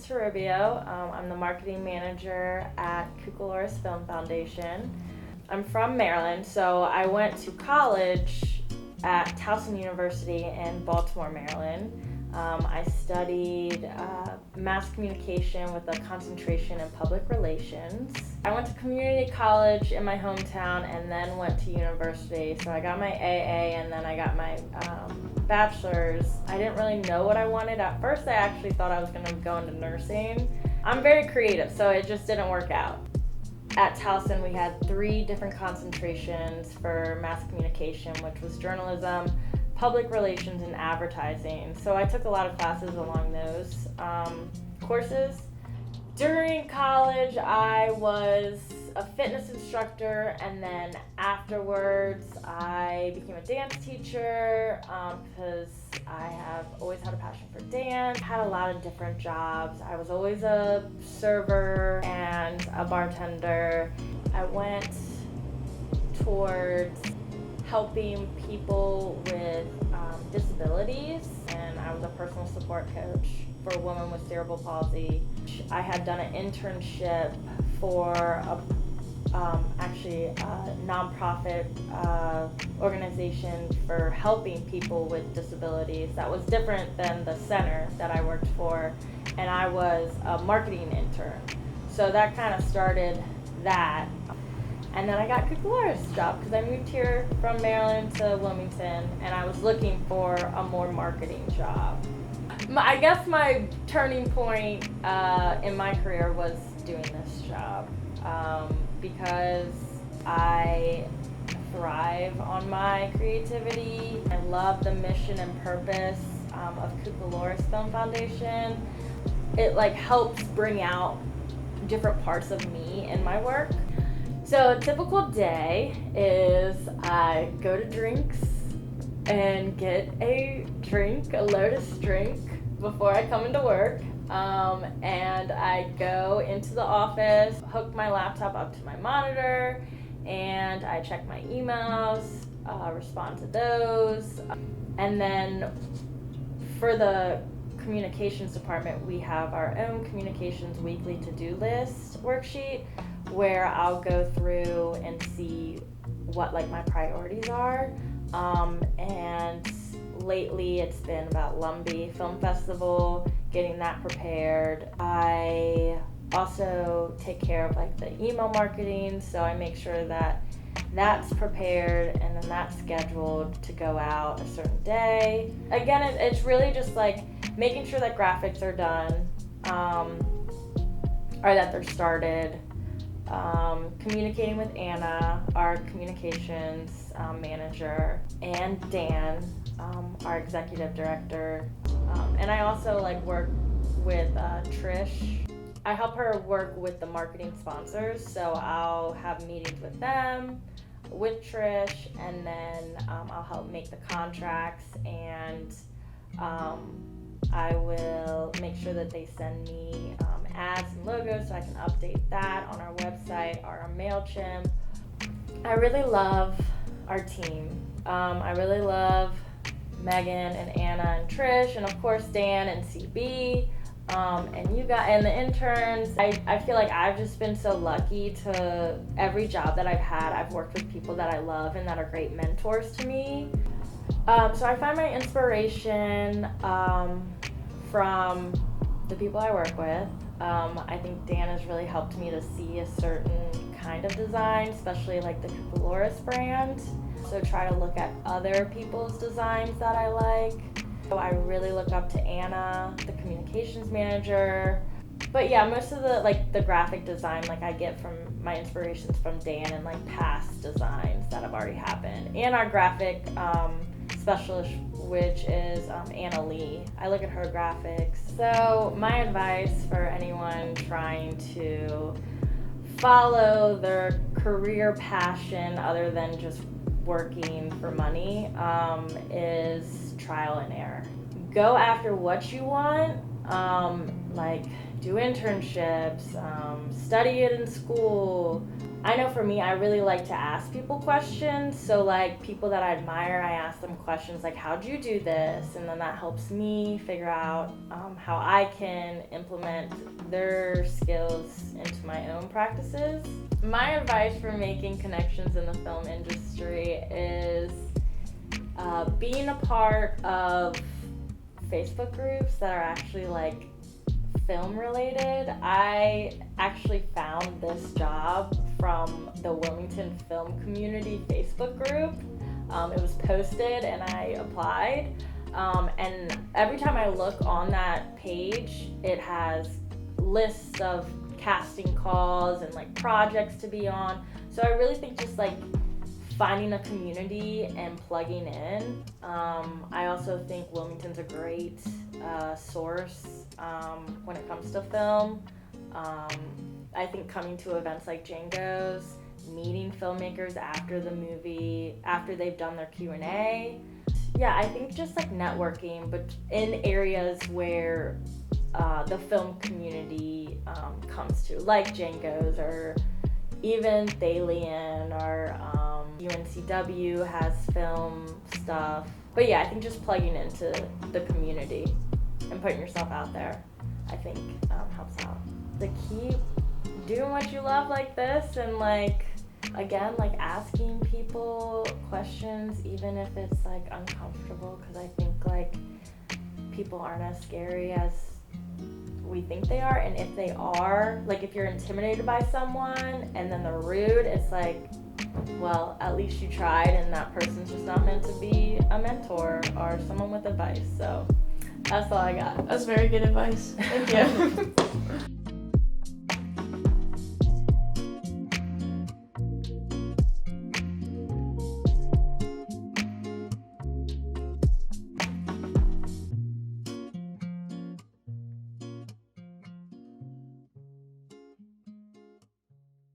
Toribio. I'm the marketing manager at Cucalorus Film Foundation. I'm from Maryland, so I went to college at Towson University in Baltimore, Maryland. I studied mass communication with a concentration in public relations. I went to community college in my hometown and then went to university. So I got my AA and then I got my bachelor's. I didn't really know what I wanted. At first I actually thought I was going to go into nursing. I'm very creative, so it just didn't work out. At Towson we had 3 different concentrations for mass communication, which was journalism, public relations, and advertising. So I took a lot of classes along those courses. During college, I was a fitness instructor, and then afterwards, I became a dance teacher because I have always had a passion for dance. Had a lot of different jobs. I was always a server and a bartender. I went towards helping people with disabilities, and I was a personal support coach for a woman with cerebral palsy. I had done an internship for a nonprofit organization for helping people with disabilities that was different than the center that I worked for, and I was a marketing intern. So that kind of started that. And then I got Cucalorus job because I moved here from Maryland to Wilmington, and I was looking for a more marketing job. I guess my turning point in my career was doing this job because I thrive on my creativity. I love the mission and purpose of Cucalorus Film Foundation. It helps bring out different parts of me in my work. So a typical day is I go to Drinks and get a Lotus drink before I come into work. And I go into the office, hook my laptop up to my monitor, and I check my emails, respond to those. And then for the communications department, we have our own communications weekly to-do list worksheet where I'll go through and see what my priorities are. And lately it's been about Lumbee Film Festival, getting that prepared. I also take care of the email marketing, so I make sure that that's prepared and then that's scheduled to go out a certain day. Again, it's really just making sure that graphics are done, or that they're started. Communicating with Anna, our communications manager, and Dan, our executive director. And I also work with Trish. I help her work with the marketing sponsors, so I'll have meetings with them, with Trish, and then I'll help make the contracts, and I will make sure that they send me ads and logos so I can update that on our website or our MailChimp. I really love our team. I really love Megan and Anna and Trish, and of course Dan and CB, and you guys and the interns. I feel like I've just been so lucky to every job that I've had. I've worked with people that I love and that are great mentors to me. So I find my inspiration from the people I work with. I think Dan has really helped me to see a certain kind of design, especially the Cucalorus brand. So try to look at other people's designs that I like. So I really look up to Anna, the communications manager. But yeah, most of the graphic design I get from my inspirations from Dan and past designs that have already happened. And our graphic specialist, which is Anna Lee. I look at her graphics. So my advice for anyone trying to follow their career passion other than just working for money is trial and error. Go after what you want. do internships, study it in school. I know for me, I really like to ask people questions. So like people that I admire, I ask them questions like, how'd you do this? And then that helps me figure out how I can implement their skills into my own practices. My advice for making connections in the film industry is being a part of Facebook groups that are actually like film related. I actually found this job from the Wilmington Film Community Facebook group. It was posted and I applied. And every time I look on that page, it has lists of casting calls and like projects to be on. So I really think just like finding a community and plugging in. I also think Wilmington's a great source when it comes to film. I think coming to events like Django's, meeting filmmakers after the movie, after they've done their Q&A. Yeah, I think just like networking, but in areas where the film community comes to, like Django's or even Thalian or UNCW has film stuff. But yeah, I think just plugging into the community and putting yourself out there, I think helps out. To keep doing what you love like this and like, again, like asking people questions, even if it's like uncomfortable, because I think like people aren't as scary as we think they are. And if they are, like if you're intimidated by someone and then they're rude, it's like, well, at least you tried and that person's just not meant to be a mentor or someone with advice. So that's all I got. That's very good advice. Thank you.